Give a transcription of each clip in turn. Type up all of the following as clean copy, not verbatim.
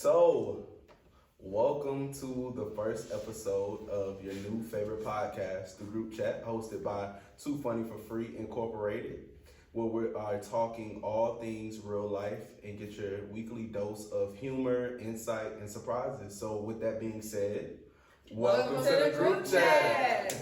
So, welcome to the first episode of your new favorite podcast, The Group Chat, hosted by Too Funny for Free Incorporated, where we are talking all things real life and get your weekly dose of humor, insight, and surprises. So, with that being said, welcome to the Group Chat.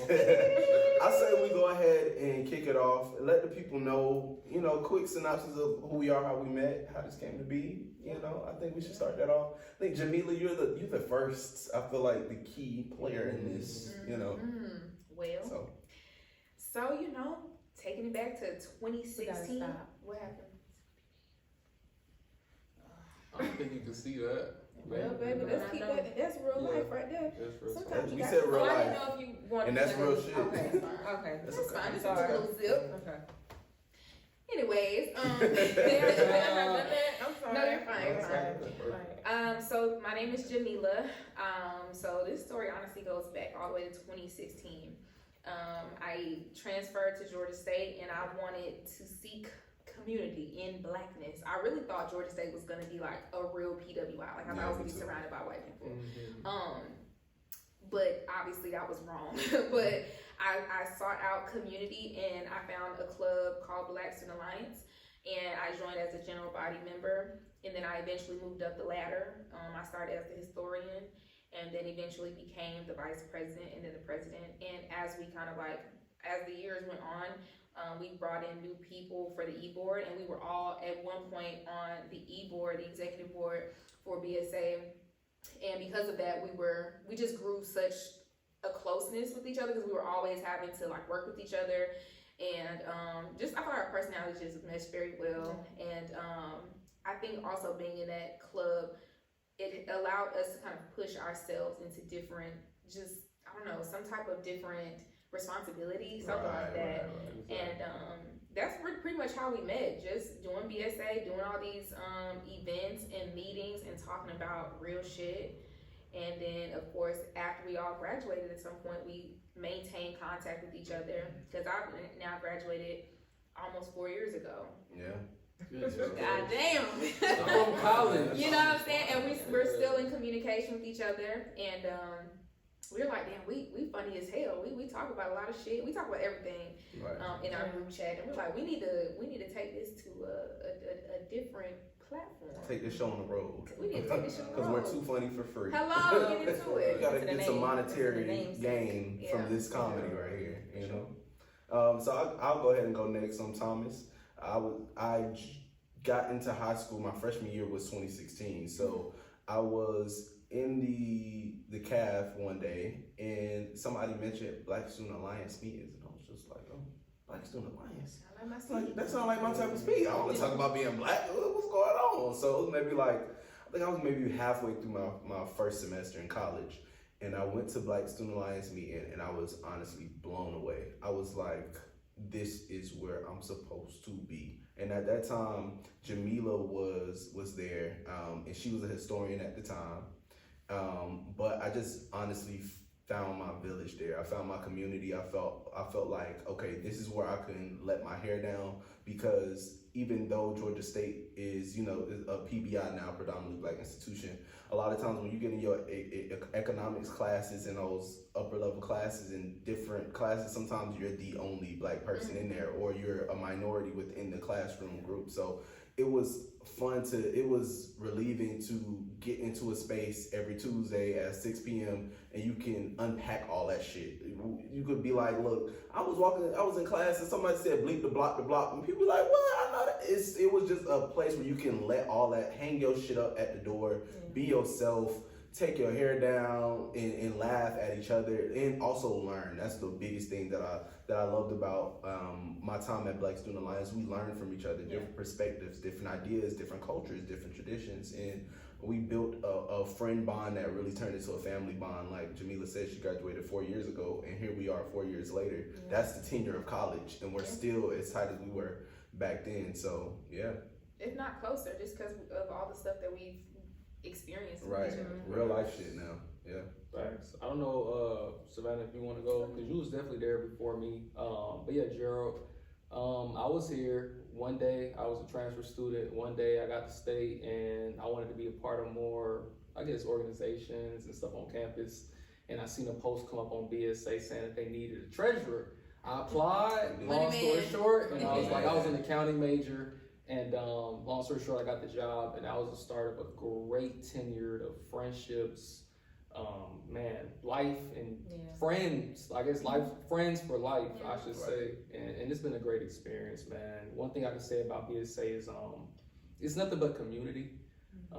I say we go ahead and kick it off and let the people know, quick synopsis of who we are, how we met, how this came to be. I think we should start that off. I think Janila, you're the first. I feel like the key player in this. Well, taking it back to 2016. What happened? I don't think you can see that. Well, baby, let's keep that. That's real life right there. Sometimes we said real life. I didn't know if you wanted and that's to real shit. Okay, That's fine. Just okay. a little zip. Okay. Anyways, I'm sorry. No, you're fine. So my name is Janila. So this story honestly goes back all the way to 2016. I transferred to Georgia State and I wanted to seek community in blackness. I really thought Georgia State was gonna be like a real PWI. Like I thought I was gonna be surrounded by white people. But obviously that was wrong. But I sought out community and I found a club called Black Student Alliance and I joined as a general body member and then I eventually moved up the ladder. I started as the historian and then eventually became the vice president and then the president. And as we as the years went on, we brought in new people for the e-board and we were all at one point on the e-board, the executive board for BSA. And because of that, we just grew such a closeness with each other because we were always having to work with each other. And I thought our personalities just meshed very well. And I think also being in that club, it allowed us to kind of push ourselves into different, some type of different responsibility, something like that. Right. And that's pretty much how we met, just doing BSA, doing all these events and meetings and talking about real shit. And then, of course, after we all graduated at some point, we maintained contact with each other because I've now graduated almost 4 years ago. Yeah. God damn. I'm from college. You know what I'm saying? And we're still in communication with each other. And we were like, damn, we funny as hell. We talk about a lot of shit. We talk about everything in our group chat. And we're like, we need to take this to a different platform. Take this show on the road. We need to take this show on the road. Because we're too funny for free. Hello, get into it. We gotta get some monetary gain from this comedy right here, So I'll go ahead and go next. I'm Thomas. I got into high school, my freshman year was 2016. So I was in the CAF one day and somebody mentioned Black Student Alliance meetings and I was just like, oh, Black Student Alliance. That sounds like my type of speed. I want to talk about being black. What's going on? So it was maybe I think I was maybe halfway through my first semester in college and I went to Black Student Alliance meeting and I was honestly blown away. I was like, this is where I'm supposed to be. And at that time, Janila was there and she was a historian at the time. But I just honestly found my village there. I found my community. I felt like, okay, this is where I can let my hair down because even though Georgia State is, is a PBI now, predominantly black institution, a lot of times when you get in your economics classes and those upper level classes and different classes, sometimes you're the only black person in there or you're a minority within the classroom group. So it was it was relieving to get into a space every Tuesday at 6 p.m. and you can unpack all that shit. You could be like, look, I was in class and somebody said bleep the block, and people were like, what? I know that. It was just a place where you can let all that, hang your shit up at the door, be yourself, take your hair down and laugh at each other and also learn. That's the biggest thing that I loved about my time at Black Student Alliance. We learned from each other, different perspectives, different ideas, different cultures, different traditions, and we built a friend bond that really turned into a family bond. Like Janila said, she graduated 4 years ago, and here we are 4 years later. Yeah. That's the tenure of college, and we're still as tight as we were back then. So, yeah. If not closer, just because of all the stuff that we've experienced. Right. Real life shit now. Yeah. Thanks. I don't know, Savannah, if you want to go, because you was definitely there before me. But yeah, Gerald, I was here one day. I was a transfer student. One day I got to stay, and I wanted to be a part of more, I guess, organizations and stuff on campus. And I seen a post come up on BSA saying that they needed a treasurer. I applied. Long story short, and I was like, I was an accounting major, and long story short, I got the job, and that was the start of a great tenure of friendships. Life and friends, I guess friends for life, I should say. And it's been a great experience, man. One thing I can say about BSA is it's nothing but community.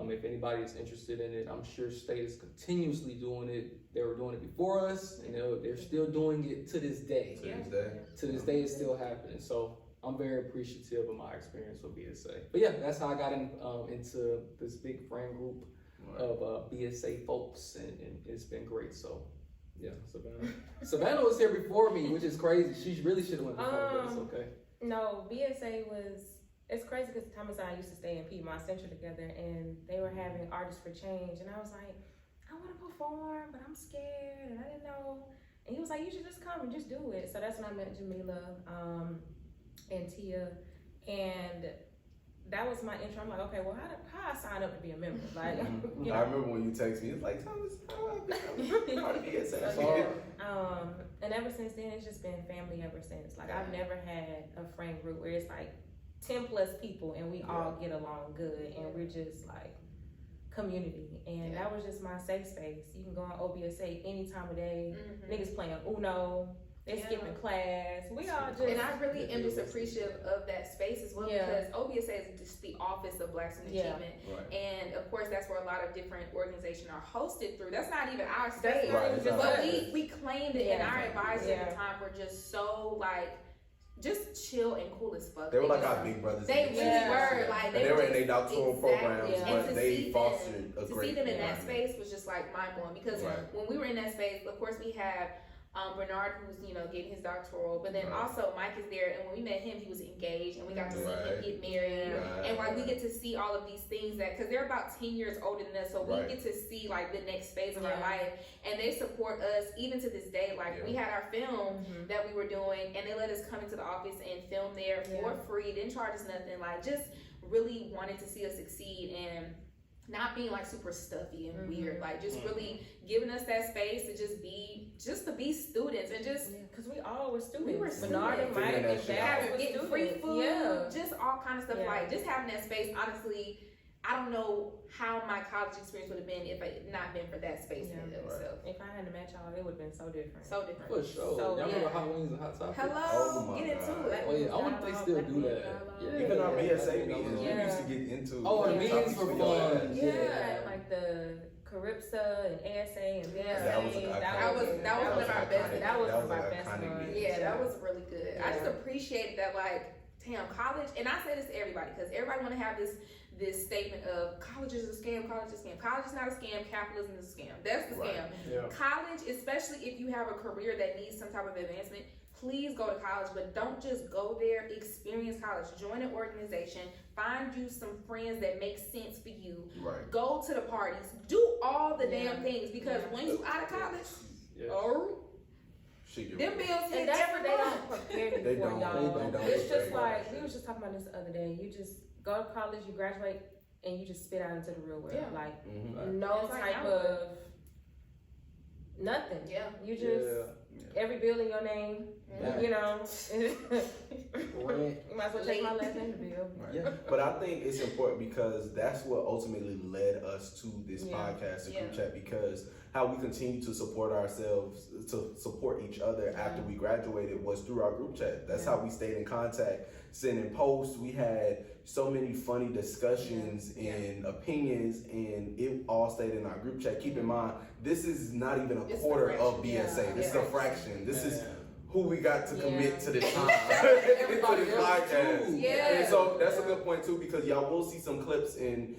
If anybody is interested in it, I'm sure State is continuously doing it. They were doing it before us, and they're still doing it to this day. To this day, it's still happening. So I'm very appreciative of my experience with BSA. But yeah, that's how I got into this big friend group of BSA folks, and it's been great. So yeah, Savannah was here before me, which is crazy. She really should have went before, but it's okay. No, BSA it's crazy because Thomas and I used to stay in Piedmont Central together, and they were having Artists for Change, and I was like, I want to perform, but I'm scared, and I didn't know. And he was like, you should just come and just do it. So that's when I met Janila and Tia, and that was my intro. I'm like, okay, well, how I sign up to be a member? Like, you know. I remember when you texted me, it's like, Thomas, how do I become part of BSA? And ever since then, it's just been family ever since. Like, I've never had a friend group where it's like 10 plus people and we all get along good, and we're just like community. And that was just my safe space. You can go on OBSA any time of day. Niggas playing Uno. They're skipping class. We all just. And I really am just appreciative of that space as well, because OBSA is just the Office of Blacks in Achievement. And of course, that's where a lot of different organizations are hosted through. That's not even our space. But we claimed it, and our advisors at the time were just so like, just chill and cool as fuck. They were like our big brothers. They really were. Like, they were in their doctoral programs, but they fostered a great. To see them in that space was just like mind blowing, because when we were in that space, of course we had Bernard, who's getting his doctoral, but then also Mike is there, and when we met him, he was engaged, and we got to see him get married, and like we get to see all of these things that, because they're about 10 years older than us, so we get to see like the next phase of our life, and they support us even to this day. Like we had our film that we were doing, and they let us come into the office and film there for free, didn't charge us nothing, like just really wanted to see us succeed, and not being like super stuffy and weird, like just really giving us that space to just be students, and just because we all were students. We were Bernard and Mike and Dad getting free food, just all kind of stuff. Like just having that space. Honestly, I don't know how my college experience would have been if it not been for that space in itself. If I had to match y'all, it would have been so different. So different. For sure. Y'all remember Hot Wings and Hot Topics? Hello, get into it. Oh yeah, I wonder if they still do that. Even our BSA meetings, we used to get into. The meetings were fun. Like the Caripsa and ASA and that was one of our best. That was one of our best ones. Yeah, that was really good. I just appreciate that, like, damn, college, and I say this to everybody, because everybody want to have this statement of college is a scam, college is a scam. College is not a scam, capitalism is a scam. That's the scam. College, especially if you have a career that needs some type of advancement, please go to college, but don't just go there. Experience college. Join an organization. Find you some friends that make sense for you. Go to the parties. Do all the damn things, because when you out of college, them bills hit every they don't prepare you They for don't. y'all. They don't. It's just like, we was just talking about this the other day. You just go to college, you graduate, and you just spit out into the real world. Like no type of nothing. You just every bill in your name. You know. You might as well take my last name to bill. But I think it's important, because that's what ultimately led us to this podcast, the group chat, because how we continue to support ourselves, to support each other after we graduated, was through our group chat. That's how we stayed in contact, sending posts. We had so many funny discussions and opinions, and it all stayed in our group chat. Keep in mind, this is not even a quarter of BSA. This is a fraction. This is who we got to commit to this time to this podcast. And so that's a good point too, because y'all will see some clips in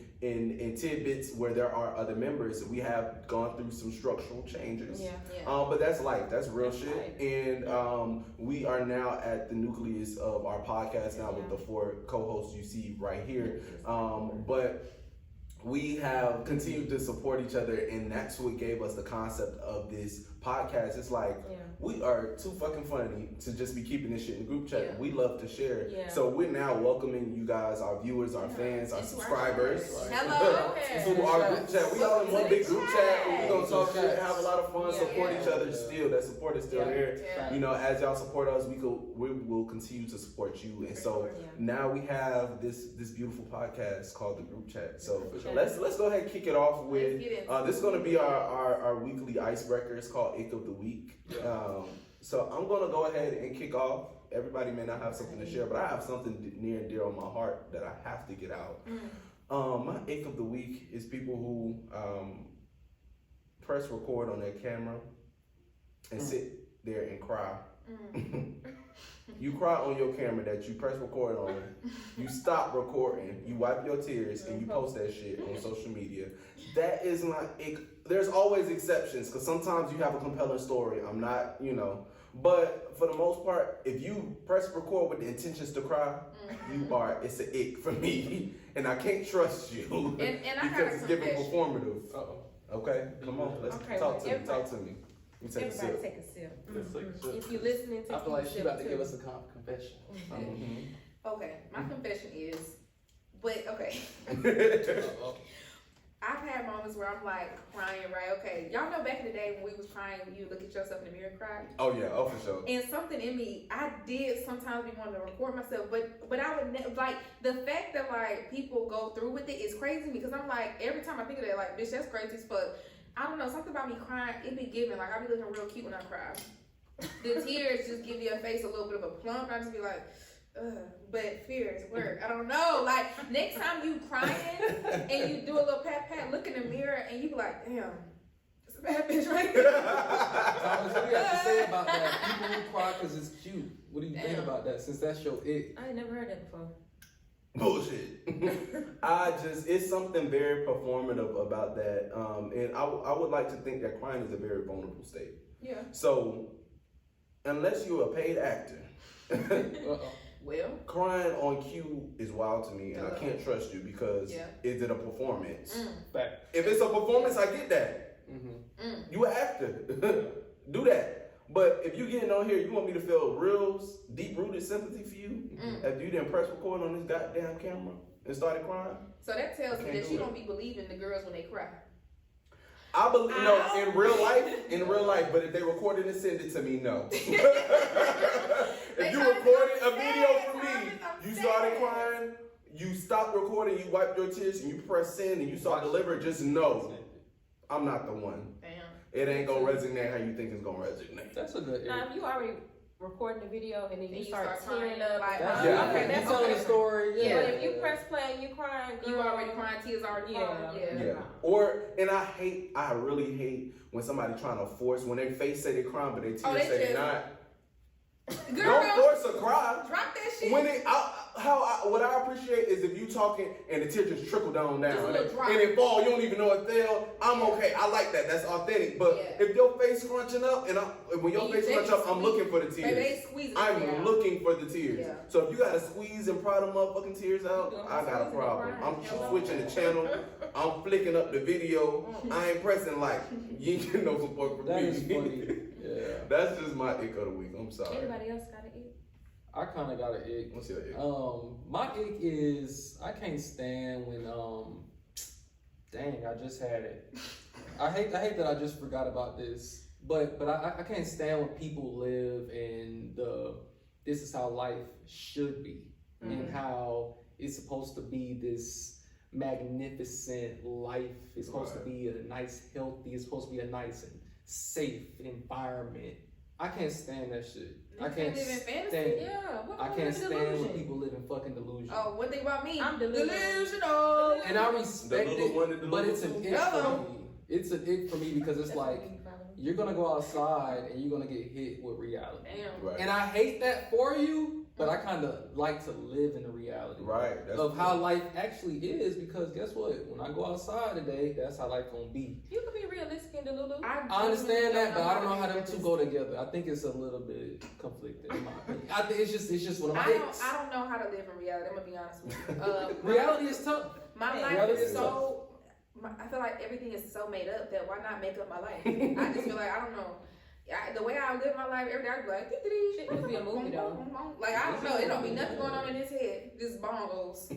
tidbits where there are other members. We have gone through some structural changes. But that's life. That's real shit. And we are now at the nucleus of our podcast now with the 4 co-hosts you see right here. But we have continued to support each other, and that's what gave us the concept of this podcast. It's like we are too fucking funny to just be keeping this shit in the group chat. We love to share. So we're now welcoming you guys, our viewers, our fans, our subscribers. Hello. To our group chat. We all in one big group chat. We're gonna talk shit, have a lot of fun, support each other still. That support is still there. You know, as y'all support us, we will continue to support you. And so now we have this beautiful podcast called the group chat. So let's go ahead and kick it off with this is gonna be our weekly icebreaker. It's called Ick of the Week. So I'm gonna go ahead and kick off. Everybody may not have something to share, but I have something near and dear on my heart that I have to get out. My Ick of the Week is people who press record on their camera and sit there and cry. You cry on your camera that you press record on, you stop recording, you wipe your tears, and you post that shit on social media. That is my ick. There's always exceptions, because sometimes you have a compelling story. I'm not, you know. But for the most part, if you press record with the intentions to cry, it's an ick for me. And I can't trust you and because it's giving performative. Okay, come on, let's talk to me. Let me take a sip. Take a sip. If you're listening to I feel like she's about to give us a confession. Okay, my confession is, I've had moments where I'm like crying, right? Okay, y'all know back in the day when we was crying, when you look at yourself in the mirror and cry. Oh yeah, oh for sure. And something in me, I did sometimes be wanting to record myself, but I would never, like, the fact that like people go through with it is crazy because I'm like, every time I think of that, like, bitch, that's crazy as fuck. I don't know, something about me crying, it be giving, like, I be looking real cute when I cry. The tears just give your face a little bit of a plump. I just be like, ugh, but fear is work. I don't know. Like, next time you crying and you do a little pat, look in the mirror and you be like, damn, it's a bad bitch right here. Thomas, what do you have to say about that? People who cry because it's cute. What do you think about that? Since that's your ick. I ain't never heard that before. Bullshit. It's something very performative about that. And I would like to think that crying is a very vulnerable state. Yeah. So, unless you're a paid actor, well, crying on cue is wild to me, and I can't trust you because is it a performance? If it's a performance, I get that. You an actor. Do that. But if you getting on here, you want me to feel real deep-rooted sympathy for you after you didn't press record on this goddamn camera and started crying? So that tells me that you don't be believing the girls when they cry. I believe in real life. But if they recorded and send it to me, no. If you recorded a video for me, you started crying, you stopped recording, you wiped your tears, and you press send, and you saw deliver. Just know, I'm not the one. Damn. It ain't gonna resonate how you think it's gonna resonate. That's a good. Now, if you already recording the video and then you start tearing crying, up, like, that's telling the story. Yeah, but if you press play and you crying, you already crying, tears already falling. I really hate when somebody trying to force, when they face say they crying, but they tears say they not. Girl, don't force a cry. Drop that shit. What I appreciate is if you talking and the tears just trickle down and it fall, you don't even know it fell. I'm okay. I like that. That's authentic. But if your face scrunching up and when your face scrunch up, I'm looking for the tears. I'm looking for the tears. Yeah. So if you gotta squeeze and pry the motherfucking tears out, I got a problem. I'm switching the channel. I'm flicking up the video. I ain't pressing like. You ain't getting no support from me. That is funny. Yeah. That's just my ick of the week. I'm sorry. Anybody else got an ick? I kind of got an ick. What's your ick? My ick is I can't stand when dang, I just had it. I hate that I just forgot about this. But I can't stand when people live in this is how life should be and how it's supposed to be this magnificent life. It's supposed to be a nice, healthy. It's supposed to be a nice and safe environment. I can't stand that shit. I can't live in fantasy. I can't stand when people live in fucking delusion. Oh, one thing about me, I'm delusional. And I respect it, but it's an ick for me. It's an ick for me because it's like you're gonna go outside and you're gonna get hit with reality. Damn. Right. And I hate that for you, but I kind of like to live in the reality of how life actually is, because guess what? When I go outside today, that's how life gonna be. You can be realistic in Delulu. I understand that, but I don't know how them two go together. I think it's a little bit conflicted in my opinion. I think it's just one of my icks. I don't know how to live in reality. I'm gonna be honest with you. Reality is tough. My life is so I feel like everything is so made up that why not make up my life? I just feel like, I don't know. The way I live my life every day, I be like, Shit must be a movie though. Like, I don't know. It don't be nothing going on in his head. Just bongos.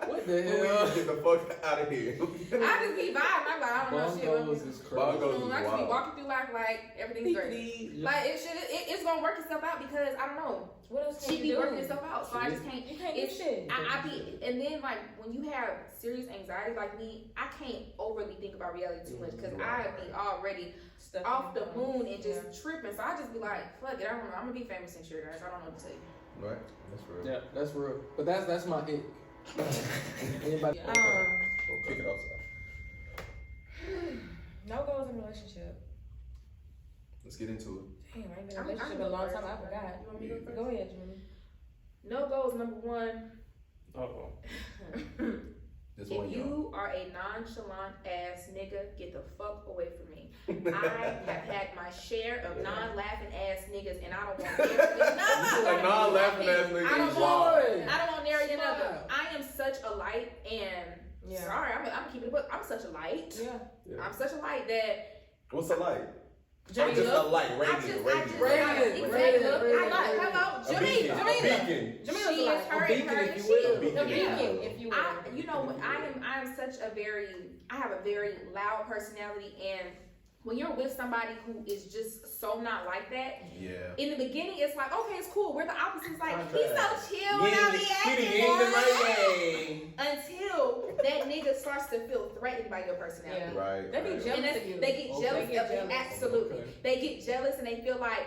What the hell? Get the fuck out of here. I just be vibing. I'm like, I don't know shit. Bongos is crazy. Bongos is I just be wild. walking through life like everything's great. Like, it's gonna work itself out because, I don't know. What else She can be you working do? itself out. So I just can't. You can't do It's, shit. I be, and then like when you have serious anxiety like me, I can't overly think about reality too much because I be already Stuff off the in your moon and just Yeah. tripping. So I just be like, fuck it, I don't know. I'm gonna be famous next year, guys. I don't know what to tell you. Right, that's real. Yeah, that's real. But that's my ick. Anybody? Kick it off. No goals in a relationship. Let's get into Damn, I ain't been in a I'm relationship in a gonna long go time. I first. forgot. You want me to go first? Go ahead, Jimmy. No goals. Number one, Uh-oh. it. This one, if y'all. you are a nonchalant ass nigga, get the fuck away from me. I have had my share of non-laughing ass niggas, and I don't want A non-laughing ass nigga I don't is want. wild. I don't want nary another. Stop. I am such a light, and Yeah. sorry, I'm keeping it. But I'm such a light. Yeah. I'm such a light that. What's a light? Jamila. Just a light, I radiant, just, radiant. exactly. Radiant. Hello, A beacon. Jamila. A beacon. She Jamila's is like her a beacon, and her if and you she will. is. A beacon. A Yeah. beacon, if you will. I am such a I have a very loud personality, and when you're with somebody who is just so not like that, Yeah. in the beginning it's like, okay, it's cool. We're the opposites. Like, Contrast. he's so chill when I be acting until that nigga starts to feel threatened by your personality. Yeah. Right. They be right. jealous And of you. they get Okay. jealous They get of it. jealous. Absolutely. Okay. They get jealous and they feel like,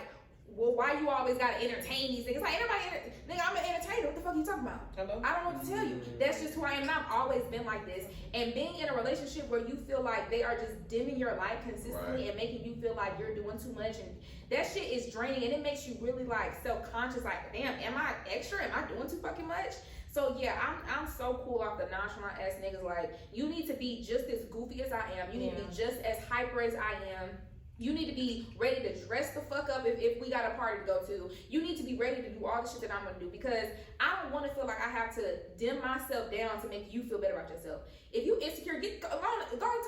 well, why you always gotta entertain these things? Like, nigga, I'm an entertainer. What the fuck are you talking about? Hello? I don't know what to tell you. That's just who I am. And I've always been like this. And being in a relationship where you feel like they are just dimming your light consistently and making you feel like you're doing too much, and that shit is draining, and it makes you really like self-conscious. Like, damn, am I extra? Am I doing too fucking much? So yeah, I'm so cool off the nonchalant ass niggas. Like, you need to be just as goofy as I am. You need to be just as hyper as I am. You need to be ready to dress the fuck up if we got a party to go to. You need to be ready to do all the shit that I'm gonna do, because I don't want to feel like I have to dim myself down to make you feel better about yourself. If you insecure, go and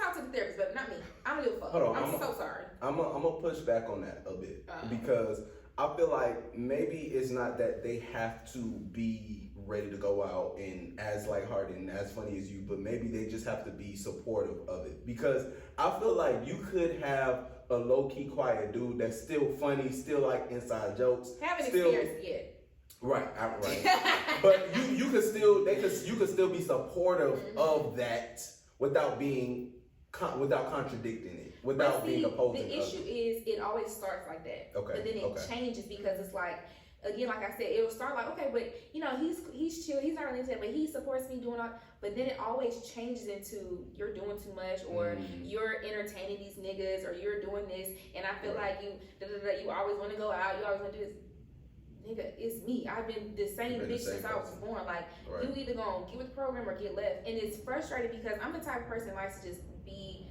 talk to the therapist, but not me. I don't give a fuck. Hold on, I'm so sorry. I'm gonna push back on that a bit because I feel like maybe it's not that they have to be ready to go out and as lighthearted and as funny as you, but maybe they just have to be supportive of it. Because I feel like you could have a low-key quiet dude that's still funny, still like inside jokes. Haven't still, experienced it right. But you could still you could still be supportive of that without being without contradicting it, without being opposing. The issue is it always starts like that. Okay, But then it changes because it's like, again, like I said, it'll start like, okay, but you know, he's chill, he's not really into it, but he supports me doing all. But then it always changes into you're doing too much, or you're entertaining these niggas, or you're doing this, and I feel like you always want to go out, you always want to do this. Nigga, it's me. I've been the same bitch since I was born. Like, you either gonna get with the program or get left. And it's frustrating because I'm the type of person that likes to just be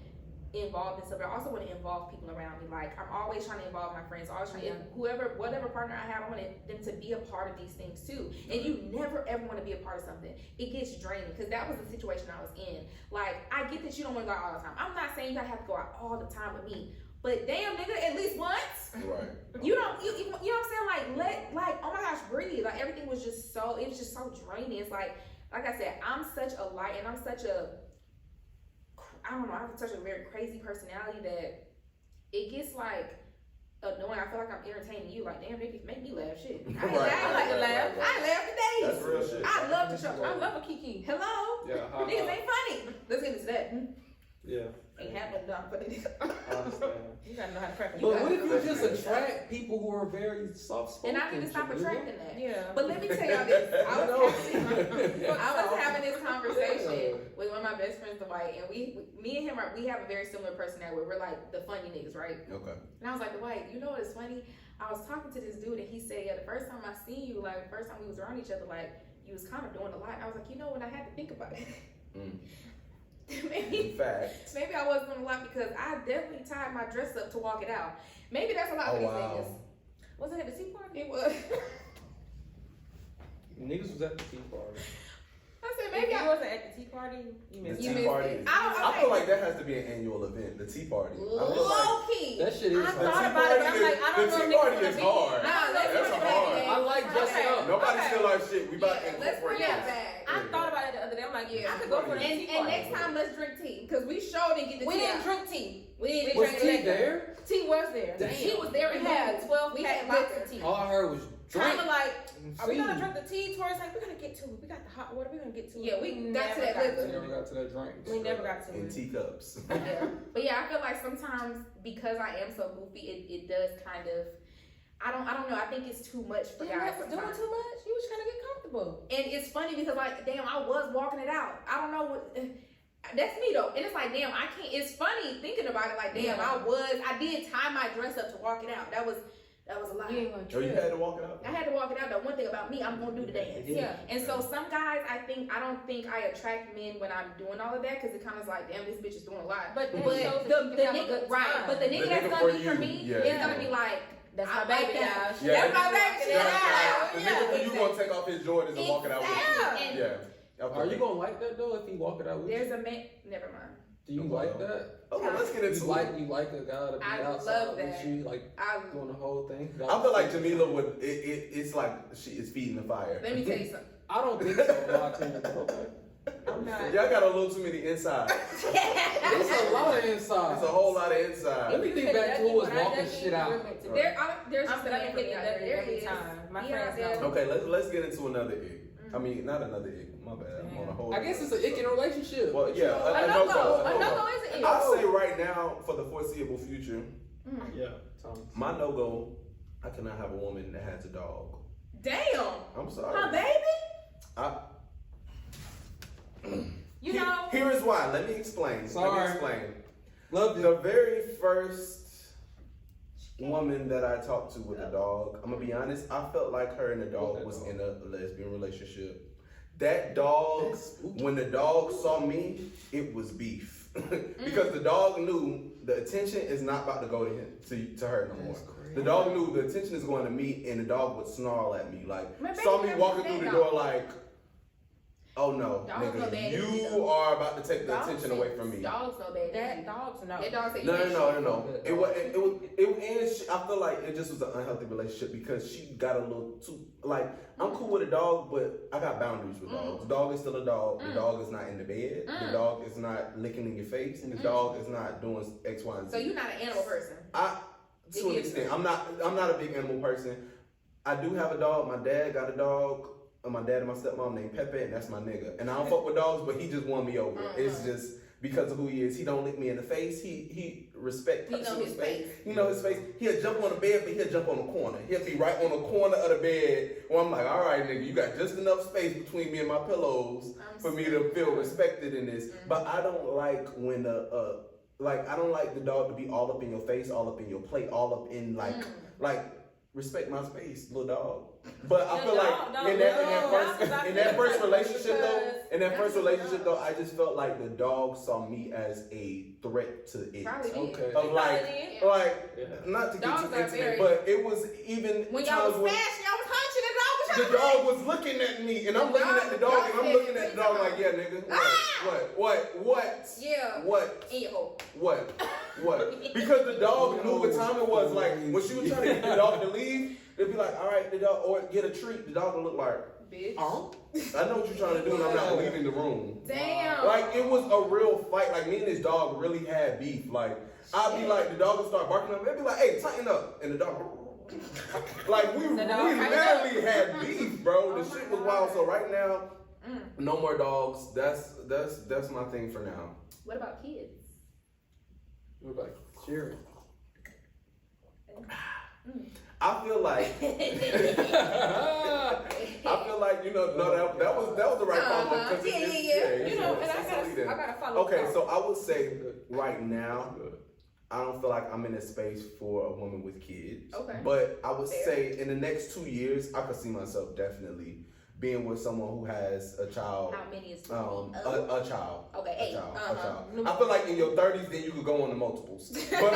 involved in stuff, but I also want to involve people around me. Like, I'm always trying to involve my friends, always trying to, whatever partner I have, I want them to be a part of these things too. And you never ever want to be a part of something. It gets draining, because that was the situation I was in. Like, I get that you don't want to go out all the time. I'm not saying you gotta have to go out all the time with me, but damn, nigga, at least once. Right. You know what I'm saying? Like, oh my gosh, breathe. Like, everything was just so draining. It's like I said, I'm such a light, and I'm such a, I don't know, I have such a very crazy personality that it gets like annoying. I feel like I'm entertaining you. Like, damn, niggas make me laugh. Shit. I like to laugh. I laugh for days. That's real shit. I love the show. I love a Kiki. Hello? Yeah, Niggas ain't funny. Let's get into that. Yeah. Ain't happening, dumb, but it is. I understand. You gotta know how to prep. But what if you just attract people who are very soft-spoken? And I need to stop attracting that. Yeah. But let me tell y'all this. I was having this conversation with one of my best friends, Dwight, and me and him, we have a very similar personality where we're like the funny niggas, right? Okay. And I was like, Dwight, you know what is funny? I was talking to this dude, and he said, yeah, the first time I seen you, like, the first time we was around each other, like, you was kind of doing a lot. And I was like, you know what? I had to think about it. In fact. Maybe I was doing a lot because I definitely tied my dress up to walk it out. Maybe that's a lot for these niggas. Was it at the tea party? It was. Niggas was at the tea party. I said If maybe you I wasn't at the tea party, you The missed tea You out. missed party. it. I feel like that has to be an annual event. The tea party. I feel like low key. That shit is I hard. thought about it, but I'm like, I don't know the if tea party niggas is gonna be hard. there. Nah, let's That's bring it hard. back. I like dressing Okay. up. Nobody's Okay. feel like shit. We about to Yeah, let's bring incorporate that that. back. I thought about it the other day. I'm like, Yeah. I could go for the And, tea and party. next time, let's drink tea. Because we sure didn't get the We tea didn't out. drink tea. We didn't Was drink T liquor. there? Tea was there. Damn. Tea was there. We and had 12 we pack had box liquor. of tea. All I heard was drink. Kind of like, are we gonna See. drink the tea? Tori's like, we're gonna get to it. We got the hot water. We're gonna get to it. Yeah, we got to never that got liquor. We never got to that drink. We never got to In it. teacups. Yeah. But yeah, I feel like sometimes because I am so goofy, it does kind of. I don't know. I think it's too much for Damn, guys that was doing sometimes. too much. You was trying to get comfortable. And it's funny because like, damn, I was walking it out. I don't know what. That's me though, and it's like, damn, I can't. It's funny thinking about it. Like, damn, Yeah. I did tie my dress up to walk it out. That was a lot. You ain't gonna Oh, you trip. had to walk it out? I had to walk it out. Though one thing about me, I'm gonna do the dance. Yeah. And so some guys, I don't think I attract men when I'm doing all of that because it kind of is like, damn, this bitch is doing a lot. But then But it shows the that you can have a nigga, good right? time. But the nigga that's nigga gonna for be for you, me, yeah, is yeah. gonna be like, That's I my like baby that. now. Yeah. That's my baby. Yeah, Yeah. the nigga for you gonna take off his Jordans and walk it out with Exactly. you. Yeah. Okay. Are you gonna like that though if he walk it out with There's you? a man. Never mind. Do you like that? Okay, let's get You into like it. a guy to be I outside love with that. you, like I doing the whole thing? I feel like Janila would. It's like she is feeding the fire. let me tell you something. I don't think so. In my opinion, but okay. I'm not. Y'all got a little too many inside. It's a lot of inside. It's a whole lot of inside. Let me think back to who was walking shit out. There's I'm just a gonna man for get me the out there. W There every is. time. My Yeah, friends there- know. Okay, let's get into another ick. I mean, not another ick. My bad. I'm on a whole. I guess it's an ick in a relationship. Well, yeah, A a no-go. no-go. A no-go is an I'll ick. say right now, for the foreseeable future, Yeah. Thomas. my no-go, I cannot have a woman that has a dog. Damn. I'm sorry. My baby. You know. Here is why. Let me explain. Sorry. Love you. The very first woman that I talked to with a dog, I'm gonna be honest, I felt like her and the dog was in a lesbian relationship. That dog, when the dog saw me, it was beef. Because the dog knew the attention is not about to go to him, to her no more. The dog knew the attention is going to me, and the dog would snarl at me, like, My baby saw me never walking said through the dog. door, like, oh no, Dogs know nigga, bad you energy, though. are about to take the Dogs attention away from me. Dogs know bad. That dogs know. That dog say No. I feel like it just was an unhealthy relationship because she got a little too, like, I'm cool with a dog, but I got boundaries with dogs. The dog is still a dog. The dog is not in the bed. The dog is not licking in your face. The dog is not doing X, Y, and Z. So you're not an animal person. To an extent, I'm not a big animal person. I do have a dog. My dad got a dog. My dad and my stepmom named Pepe, and that's my nigga. And I don't fuck with dogs, but he just won me over. It's just because of who he is. He don't lick me in the face. He respect. He know his face. He know his face. He'll jump on the bed, but he'll jump on the corner. He'll be right on the corner of the bed. Where I'm like, all right, nigga, you got just enough space between me and my pillows for me to feel respected in this. But I don't like when I don't like the dog to be all up in your face, all up in your plate, all up in like respect my space, little dog. But I feel like in that first relationship though, I just felt like the dog saw me as a threat to it. Probably did. Okay. Of like Yeah. not to get Dogs too are intimate, very- but it was even When y'all times was when smashing, y'all was hunching, the dog was looking at me, and I'm looking at the dog, and I'm looking at the dog like, yeah, nigga, what? Yeah. What? In your hole. What? Because the dog knew what time it was. Like, when she was trying to get the dog to leave, they'd be like, all right, the dog, or get a treat. The dog would look like, Bitch. I know what you're trying to do, and I'm not leaving the room. Damn. Like, it was a real fight. Like, me and this dog really had beef. Like, I'd be like, the dog would start barking at me. They'd be like, hey, tighten up. And the dog, like, we literally had beef, bro. The shit was wild. So right now, no more dogs. That's my thing for now. What about kids? What about cheering? I feel like that was the right compliment. 'Cause Yeah. You know, and I gotta follow. Okay, so I would say right now, I don't feel like I'm in a space for a woman with kids. Okay. But I would Fair. say in the next 2 years, I could see myself definitely being with someone who has a child. How many is a child. Okay, A 8. child. A child. I feel like in your 30s, then you could go on to multiples. But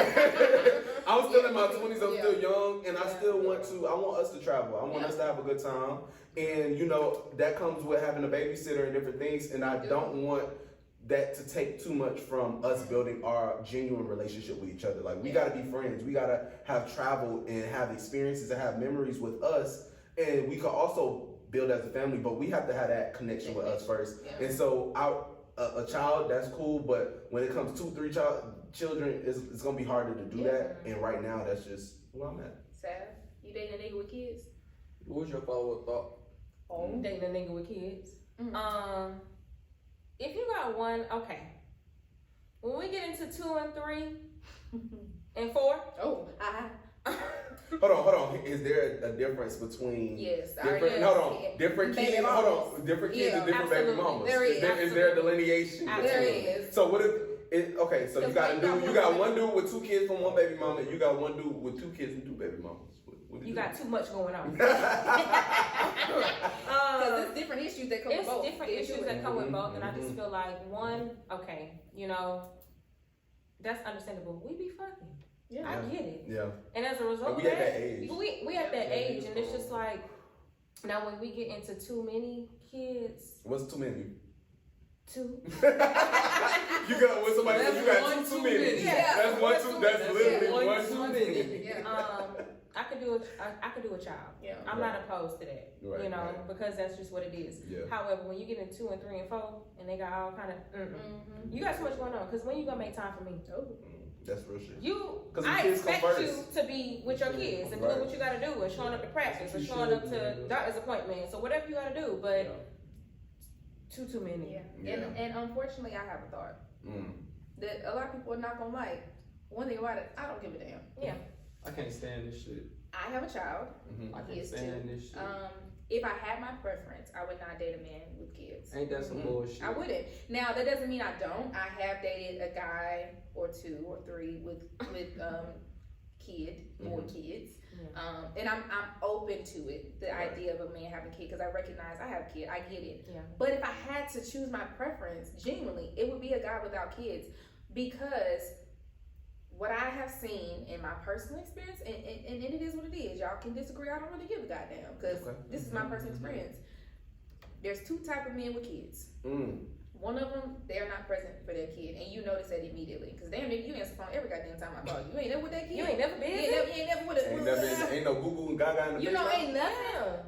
I'm still in my 20s. I'm still young, and I still want to. I want us to travel. I want us to have a good time, and you know that comes with having a babysitter and different things. And I don't want that to take too much from us building our genuine relationship with each other. Like we gotta be friends. We gotta have travel and have experiences and have memories with us, and we could also build as a family, but we have to have that connection with us first. And so a child, that's cool, but when it comes to 3 children, it's gonna be harder to do that. And right now, that's just where I'm at. Sav, you dating a nigga with kids? What was your follow-up thought? Oh, dating a nigga with kids. Mm-hmm. If you got one, okay. When we get into 2 and 3 and 4, Hold on. Is there a difference between different kids? Hold on, different kids and different baby mamas. There is. Is there a delineation? There is. So what if? Okay, so you got one dude with 2 kids from one baby mama, and you got one dude with 2 kids and 2 baby mamas. You got too much going on. Because there's different issues that come with both. It's different issues that come with both, and I just feel like one, okay, you know, that's understandable. We be fucking. Yeah. I get it. Yeah. And as a result And of we at that age. we at that age, and it's just like, now when we get into too many kids. What's too many? 2. You got when somebody says you got too many. Yeah. That's one too. That's literally one too many. Yeah. I could do a child. Yeah. I'm not opposed to that. Right, you know, right. because that's just what it is. Yeah. However, when you get in 2 and 3 and 4, and they got all kind of, you got so much going on. Because when you gonna make time for me? That's real shit. I expect you to be with your kids and doing what you gotta do, and showing up to practice, or showing up to doctor's appointments, or whatever you gotta do. But too many. Yeah. And unfortunately, I have a thought that a lot of people are not gonna like. One thing about it, I don't give a damn. Yeah. I can't stand this shit. I have a child. I He can't is 2. stand this shit. If I had my preference, I would not date a man with kids. Ain't that some bullshit? I wouldn't. Now that doesn't mean I don't. I have dated a guy or 2 or 3 with more kids. And I'm open to it, the idea of a man having a kid, because I recognize I have a kid. I get it. Yeah. But if I had to choose my preference, genuinely, it would be a guy without kids, because what I have seen in my personal experience, and it is what it is. Y'all can disagree. I don't really give a goddamn, because this is my personal experience. There's 2 types of men with kids. One of them, they're not present for their kid, and you notice that immediately. Because damn, nigga, you answer the phone every goddamn time I call you. You ain't never with that kid. You ain't never been. You ain't never with it. Ain't no Goo Goo and Gaga in the You know, ain't nothing.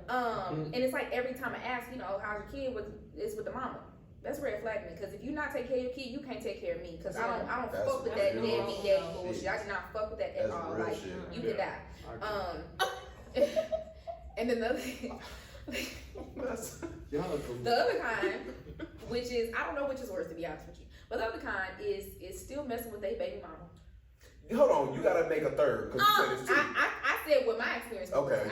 Yeah. And it's like every time I ask, you know, how's your kid? It's with the mama. That's red flag me, because if you not take care of your kid, you can't take care of me. Because I don't fuck with that deadbeat daddy bullshit. I do not fuck with that at all. Like you can die. And then the other kind, which is, I don't know which is worse, to be honest with you, but the other kind is still messing with their baby mama. Hold on, you gotta make a third, because you said it's 2. I said what my experience is. Okay,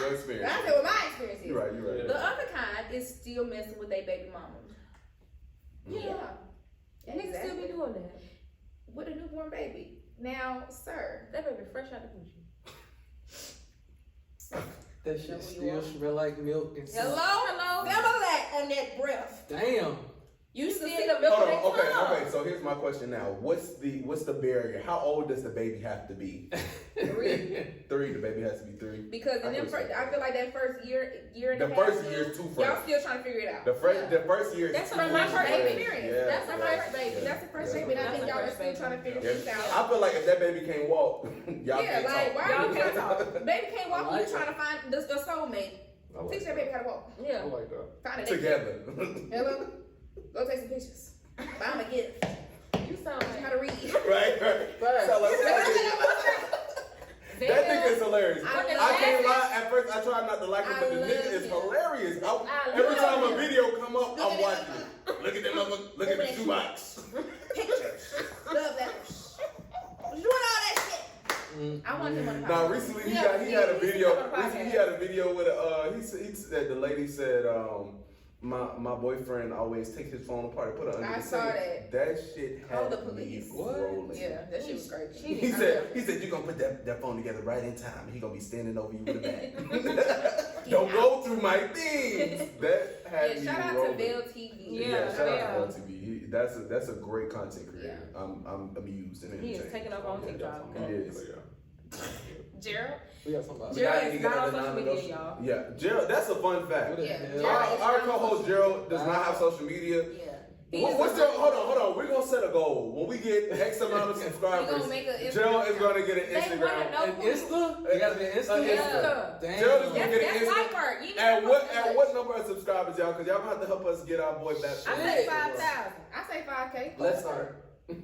your experience. I said what my experience is. You're right. The other kind is still messing with their baby mama. Yeah. Niggas still be doing that. With a newborn baby. Now, sir. That baby fresh out the coochie. That shit still smell like milk and stuff. Hello? Smell that on that breath. Damn. You still see the milk. Hold on, okay. So here's my question now. What's the barrier? How old does the baby have to be? 3. 3. The baby has to be 3. Because I feel like that first year and a half. The first year is too fresh. Y'all still trying to figure it out. The first year is that's too from my fresh. first experience. Yeah, That's the first baby. That's the first baby. And I think y'all are still trying to figure this out. I feel like if that baby can't walk, y'all can't like, talk. why are you trying to talk? Baby can't walk, you trying to find the soulmate. Teach that baby how to walk. I like that. Find it Together. Hello? Go take some pictures. Buy him a gift. You sound like how to read. Right. So that nigga is hilarious. I can't lie. At first, I tried not to like it, but the nigga is hilarious. Every time a video come up, I'm watching it. Look at the number. Look at the shoebox. Pictures. Love that. Doing all that shit. I want him on the podcast. Now, recently he had a video. Recently he had a video with he said the lady said my boyfriend always take his phone apart and put it under the sink. I saw that. That shit had Call the me police. rolling. Yeah, that shit was crazy. He said you're gonna put that phone together right in time, and he gonna be standing over you with a bag. Don't go through my things. That had me shout out rolling. to Bell TV. Yeah, shout out to Bell TV. That's a great content creator. Yeah. I'm amused and He entertained. is taking up on TikTok. He is. Gerald? We got somebody. Gerald is not on social media, y'all. Yeah, Gerald. That's a fun fact. Yeah. Our co-host Gerald does not have social media. Yeah. Hold on. We're gonna set a goal. When we get X amount of subscribers, We're gonna make an Gerald is Instagram gonna get an They Instagram. wanna know An Insta? You gotta be an Insta? Insta. Damn. Gerald is gonna get an That's Insta. light work. You At need what to what number of subscribers, y'all? Because y'all gonna have to help us get our boy back. I say 5,000. I say 5K. Let's start. Let's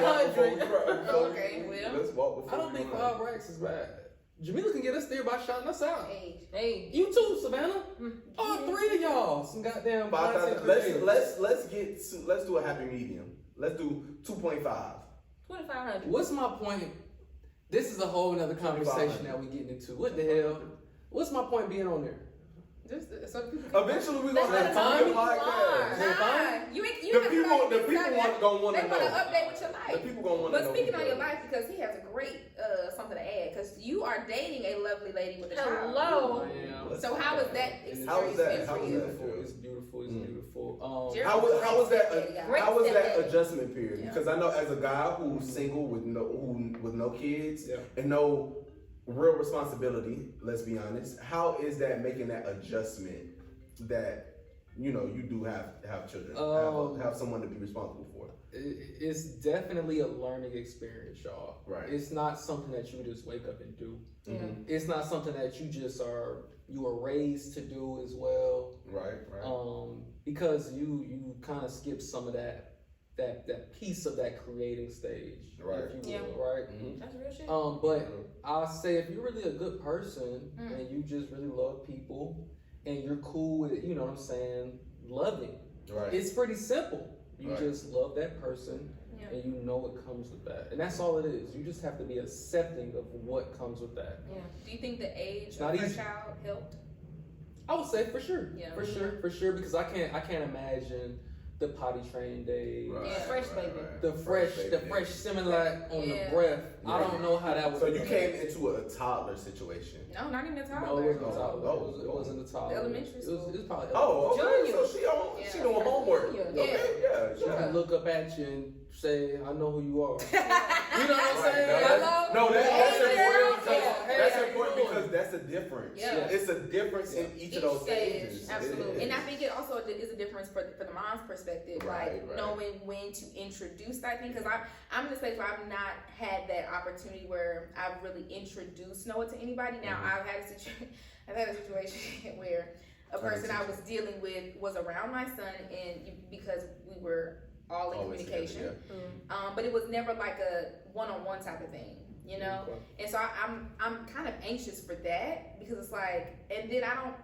walk before we run. Okay, well. Let's walk before I don't we think run. 5 racks is bad. Janila can get us there by shouting us out. Hey. You too, Savannah. All 3 of y'all. Some goddamn 5,000. content Let's do a happy medium. Let's do 2.5. 2,500. What's my point? This is a whole nother conversation that we getting into. What the hell? What's my point being on there? Just so people can Eventually we're That's gonna what have I'm a podcast. saying. Nah, you The people gonna want They to want to know. update with your The life. people gonna want to But know. speaking on your life, because he has a great something to add, because you are dating a lovely lady with a child. Hello. So how is that How is that? experience How for is you? that? It's beautiful. It's Mm. beautiful. Jerry- How was that? Great How was that stepdaddy. adjustment period? Yeah. Because I know as a guy who's single with no kids Yeah. and no real responsibility, let's be honest. How is that making that adjustment that you do have children, have someone to be responsible for? It's definitely a learning experience, y'all. Right. It's not something that you just wake up and do. Mhm. It's not something that you are raised to do as well. Right. Because you kind of skip some of that piece of that creating stage, Right. if you will, right? Mhm. That's real shit. But I'll say if you're really a good person Mm. and you just really love people and you're cool with, you know what I'm saying, loving, Right. it's pretty simple. You Right. just love that person Yeah. and you know what comes with that. And that's all it is. You just have to be accepting of what comes with that. Do you think the age not of her easy. child helped? I would say for sure. Yeah. For sure, because I can't imagine the potty train days. Right. Yeah. Fresh baby. The fresh baby. Similac on Yeah. the breath. Yeah. I don't know how that was. So you came into a toddler situation. No, not even a No, toddler. it wasn't a toddler. Oh. It wasn't a toddler. Elementary It school. was probably Oh, okay. Junior. So she Yeah. doing homework. Junior. Okay, yeah. She can look up at you and say, "I know who you are." You know what I'm Right. saying? No, that's Hey, important because girl. that's Hey, important because that's a difference. Yeah. It's a difference in each of those stage, stages. absolutely. It And I is. think it also is a difference for the mom's perspective, Right, like right. knowing when to introduce that thing. Because I'm in a stage where I've not had that opportunity where I've really introduced Noah to anybody. Now Mhm. I've had a situation where a person I was dealing with was around my son, and because we were all in Always communication, together, but it was never like a one-on-one type of thing, you know. Okay. And so I'm kind of anxious for that because it's like, and then I don't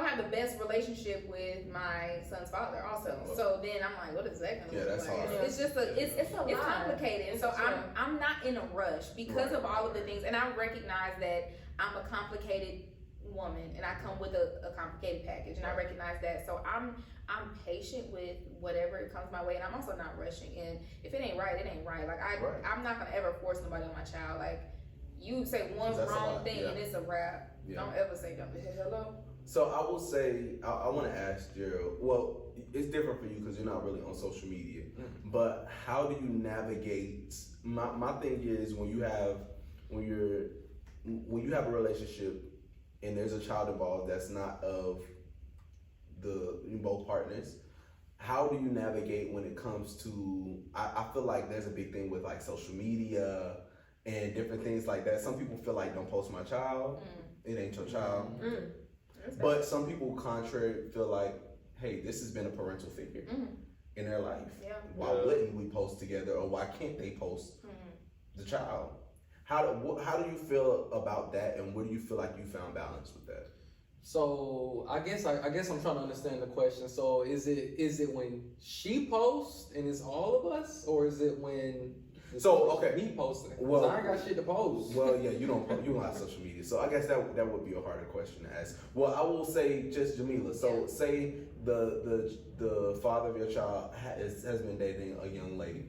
have the best relationship with my son's father also. So then I'm like, what is that gonna Yeah, look that's like? hard. It's just it's complicated. And so I'm not in a rush because of all of the things, and I recognize that I'm a complicated woman and I come with a complicated package, and I recognize that. So I'm patient with whatever comes my way, and I'm also not rushing. And if it ain't right, it ain't right. Like Right. I'm not gonna ever force nobody on my child. Like you say one That's a wrong lot, thing yeah. and it's a wrap. Yeah. Don't ever say nothing. Hello. So I will say, I want to ask Gerald. Well, it's different for you because you're not really on social media. But how do you navigate? My thing is when you have a relationship and there's a child involved that's not of both partners. How do you navigate when it comes to? I feel like there's a big thing with like social media and different things like that. Some people feel like don't post my child. It ain't your child. But some people, contrary, feel like, hey, this has been a parental figure in their life. Yeah. Why wouldn't we post together, or why can't they post the child? How do you feel about that, and where do you feel like you found balance with that? So I guess I'm trying to understand the question. So is it when she posts and it's all of us, or is it when So okay, me posting. Well, I ain't got shit to post. Well, yeah, you don't have social media, so I guess that would be a harder question to ask. Well, I will say just Janila. So say the father of your child has been dating a young lady,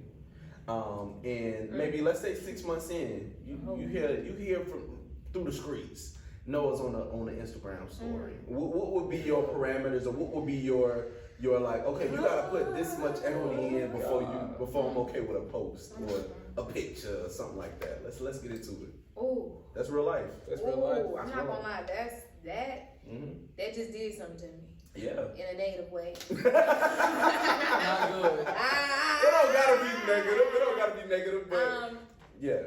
and maybe let's say 6 months in, you hear from through the streets. Noah's on the Instagram story. What would be your parameters, or what would be your like? Okay, you gotta put this much equity in before I'm okay with a post or a picture or something like that. Let's get into it. Ooh, that's real life. That's real life. I'm not gonna lie. That just did something to me. Yeah. In a negative way. Not good. It don't gotta be negative. It don't gotta be negative, but yeah.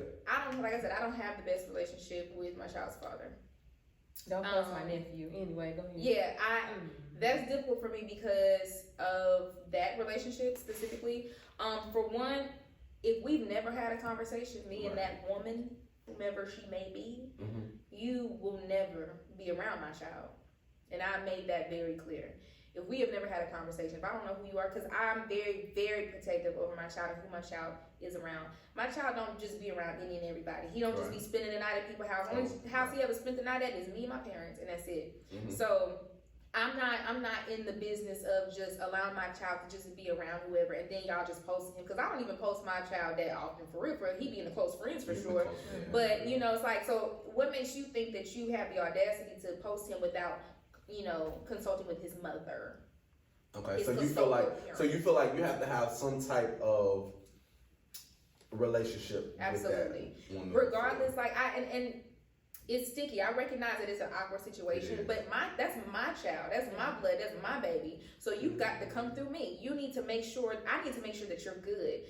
Like I said, I don't have the best relationship with my child's father. Don't post my nephew. Anyway, go ahead. Yeah, that's difficult for me because of that relationship specifically. For one, if we've never had a conversation, me and that woman, whomever she may be, you will never be around my child. And I made that very clear. If we have never had a conversation, if I don't know who you are, because I'm very, very protective over my child and who my child is around. My child don't just be around any and everybody. He don't just be spending the night at people's house. Only house he ever spent the night at is me and my parents, and that's it. So I'm not in the business of just allowing my child to just be around whoever, and then y'all just posting him, because I don't even post my child that often for real. He be in the close friends for sure. But it's like, so what makes you think that you have the audacity to post him without consulting with his mother? Okay, so you feel like you have to have some type of relationship. Absolutely. With that woman. Regardless, like and it's sticky. I recognize that it's an awkward situation, but that's my child, that's my blood, that's my baby. So you've got to come through me. I need to make sure that you're good.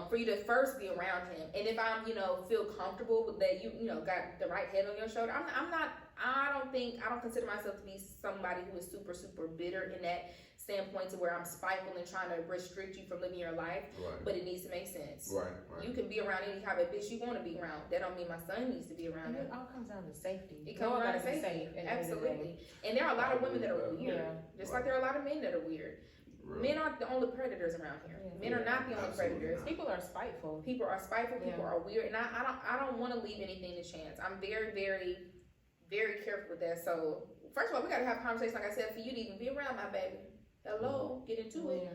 For you to first be around him, and if I'm, feel comfortable with that, you got the right head on your shoulder. I don't consider myself to be somebody who is super, super bitter in that standpoint to where I'm spiteful and trying to restrict you from living your life. Right. But it needs to make sense. Right. You can be around any type of bitch you want to be around. That don't mean my son needs to be around him. It all comes down to safety. It comes down to safety. Absolutely. And there are a lot of women that are weird. Just like there are a lot of men that are weird. Men aren't the only predators around here. Men are not the only predators. People are spiteful. People are weird, and I don't want to leave anything to chance. I'm very, very, very careful with that. So first of all, we gotta have a conversation, like I said, for you to even be around my baby. Hello, get into it.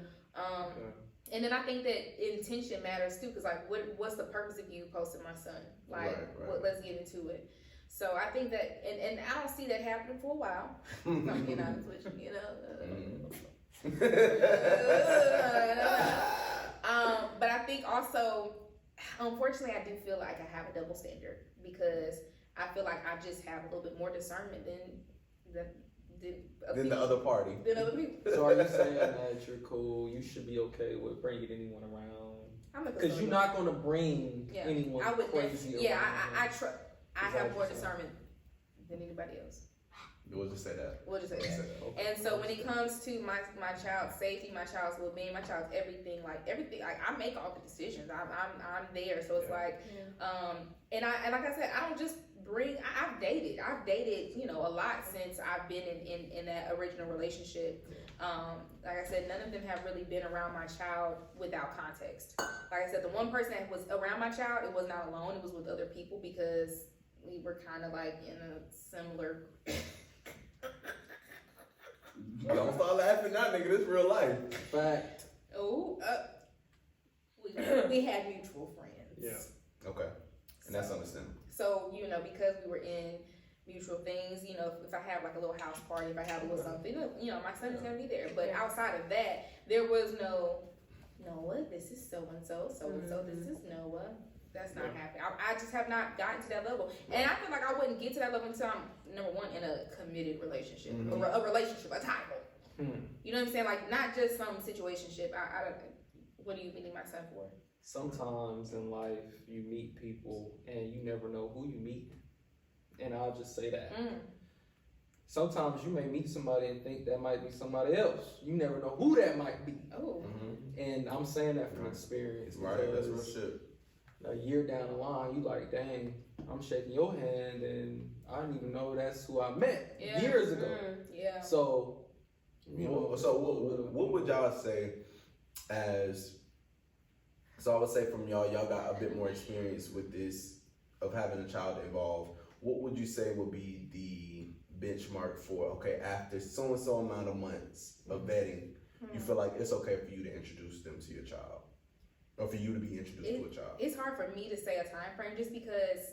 And then I think that intention matters too, because like, what's the purpose of you posting my son? Like, let's get into it. So I think that, and I don't see that happening for a while. I'm being honest with you, but I think also, unfortunately, I do feel like I have a double standard, because I feel like I just have a little bit more discernment than the other party. Than other people. So are you saying that you're cool? You should be okay with bringing anyone around? Because you're not going to bring anyone crazy around. I have more discernment than anybody else. We'll just say that. Okay. And so when it comes to my child's safety, my child's well-being, my child's everything, like I make all the decisions. I'm there. So it's and like I said, I don't just bring. I've dated, a lot since I've been in that original relationship. Like I said, none of them have really been around my child without context. Like I said, the one person that was around my child, it was not alone. It was with other people, because we were kind of like in a similar. Don't start laughing now, nigga. This real life. Fact. Oh, we had mutual friends. Yeah. Okay. And that's understandable. So, because we were in mutual things, if I have like a little house party, if I have a little something, my son is gonna be there. But outside of that, there was no Noah, this is so-and-so, this is Noah. That's not happening. I just have not gotten to that level. And I feel like I wouldn't get to that level until I'm, number one, in a committed relationship. A relationship, a title. You know what I'm saying? Like, not just some situationship. What do you need my son for? Sometimes in life, you meet people and you never know who you meet. And I'll just say that. Sometimes you may meet somebody and think that might be somebody else. You never know who that might be. Oh. And I'm saying that from experience. Right, that's real shit. A year down the line, you like, dang, I'm shaking your hand and I didn't even know that's who I met years ago. So, what would y'all say as So I would say from y'all got a bit more experience with this of having a child involved. What would you say would be the benchmark for, okay, after so and so amount of months of vetting, you feel like it's okay for you to introduce them to your child, or for you to be introduced to a child? It's hard for me to say a time frame just because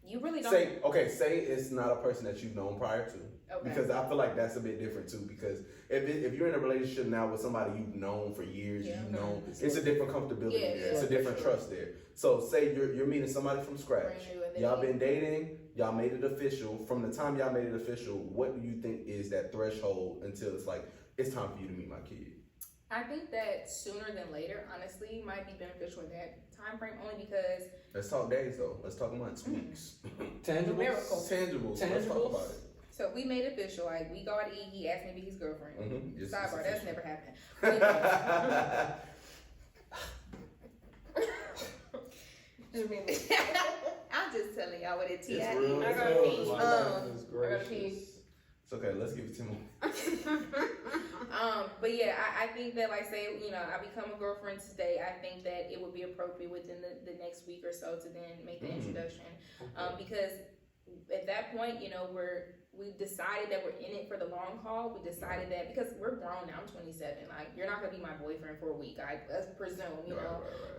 you really don't. Say it's not a person that you've known prior to. Okay. Because I feel like that's a bit different too. Because if you're in a relationship now with somebody you've known for years, you've known, it's a different comfortability there. It's a different trust there. So say you're meeting somebody from scratch. Y'all been dating, y'all made it official. From the time y'all made it official, what do you think is that threshold until it's like, it's time for you to meet my kid? I think that sooner than later, honestly, might be beneficial in that time frame only because. Let's talk days though. Let's talk months, weeks. Tangibles. Tangibles. Let's talk about it. So we made it official. Like we got he asked me to be his girlfriend. Sidebar, that's never happened. I'm just telling y'all what it is. I got a piece. It's okay. Let's give it to him. But yeah, I think that like say I become a girlfriend today. I think that it would be appropriate within the next week or so to then make the introduction, because at that point we decided that we're in it for the long haul. We decided that because we're grown now. I'm 27. Like you're not gonna be my boyfriend for a week. I presume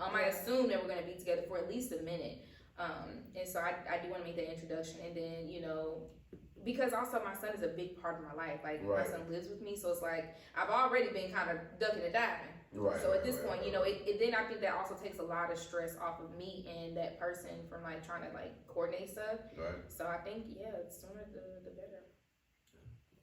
I assume that we're gonna be together for at least a minute. And so I do want to make that introduction, and then because also my son is a big part of my life. Like my son lives with me, so it's like I've already been kind of ducking and diving. So at this point, it then I think that also takes a lot of stress off of me and that person from like trying to like coordinate stuff. So I think sooner the better.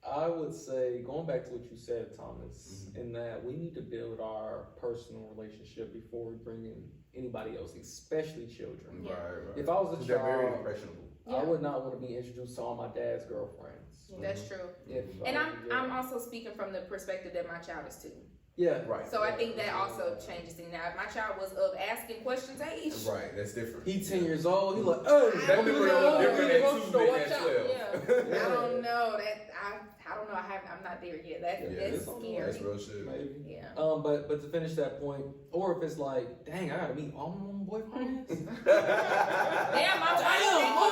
I would say, going back to what you said, Thomas, in that we need to build our personal relationship before we bring in anybody else, especially children. Right. If I was a child, they're very impressionable. I would not want to be introduced to all my dad's girlfriends. That's true. And I'm also speaking from the perspective that my child is too. Yeah, right. So I think that also changes things. Now, if my child was of asking questions age, right, that's different. He's 10 years old. He like, oh, that would be different at 2 than at 12. I don't know that. I don't know. I'm not there yet. That's scary. That's real shit. Maybe. Yeah. But to finish that point, or if it's like, dang, I gotta meet all my boyfriends. Damn, I'm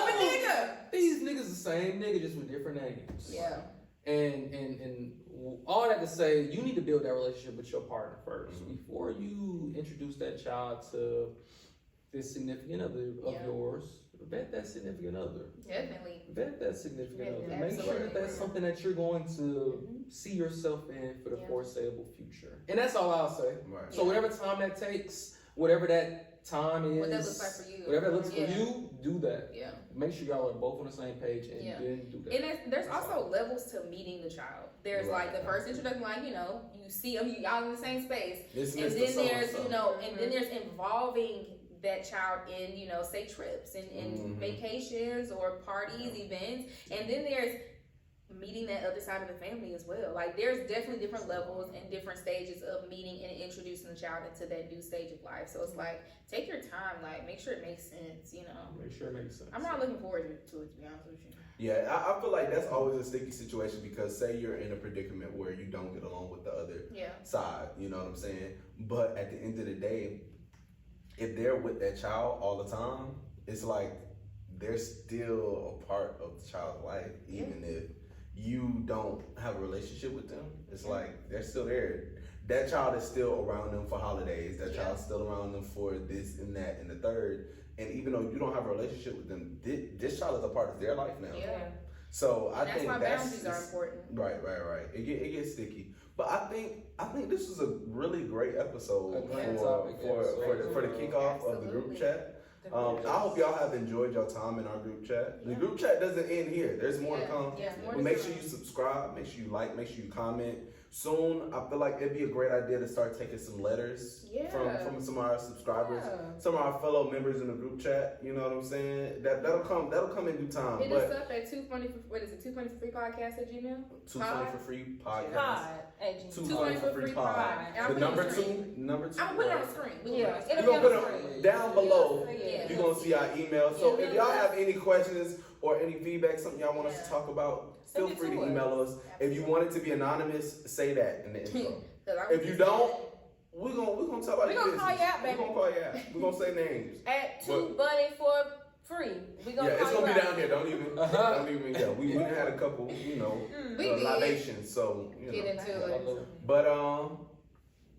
a nigga. These niggas the same nigga, just with different names. Yeah. And all that to say, you need to build that relationship with your partner first before you introduce that child to this significant other of yours. Vet that significant other. Definitely. Vet that significant other. Absolutely. Make sure that that's something that you're going to see yourself in for the foreseeable future. And that's all I'll say. Right. So whatever time that takes, whatever that time is, what that looks like for you. whatever that looks for you, do that. Yeah. Make sure y'all are both on the same page and then do that. And there's also levels to meeting the child. There's like the first introduction, like you see them, y'all in the same space, and then there's and then there's involving that child in say trips and vacations or parties, events, and then there's meeting that other side of the family as well. Like there's definitely different levels and different stages of meeting and introducing the child into that new stage of life. So it's like take your time, like make sure it makes sense. Make sure it makes sense. I'm not looking forward to it, to be honest with you. Yeah, I feel like that's always a sticky situation because say you're in a predicament where you don't get along with the other side, you know what I'm saying? But at the end of the day, if they're with that child all the time, it's like they're still a part of the child's life, even if you don't have a relationship with them. It's like they're still there. That child is still around them for holidays. That child's still around them for this and that and the third. And even though you don't have a relationship with them, this child is a part of their life now. Yeah. So I think think boundaries are important. Right. It gets sticky. But I think this was a really great episode for the kickoff of the group chat. I hope y'all have enjoyed your time in our group chat. The group chat doesn't end here. There's more to come. But make sure you subscribe, make sure you like, make sure you comment. Soon, I feel like it'd be a great idea to start taking some letters from some of our subscribers, some of our fellow members in the group chat. You know what I'm saying? That'll come in due time. Hit us up at 220 for free podcast at Gmail. 220 for free podcast. 220 for free pod. The number two. I'm gonna put it on the screen. You're gonna put it down below. You're gonna see our email. So if y'all have any questions or any feedback, something y'all want us to talk about, feel free to email us. If you want it to be anonymous, say that in the intro. If you don't, We're gonna talk about We your gonna call business. you out, We're baby. gonna call you out. We're gonna say names. At 2 Bunny for free. We gonna Yeah, call it's you gonna be out. down here. Don't even. Yeah, we had a couple, We did. libations. So Get into it. But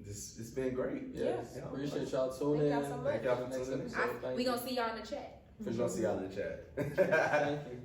it's been great. Yes. Yeah. Appreciate y'all tuning Thank in. y'all so much. Thank y'all for Next tuning in. episode. Thank We you. gonna see y'all in the chat. For sure, see y'all in the chat. Thank you.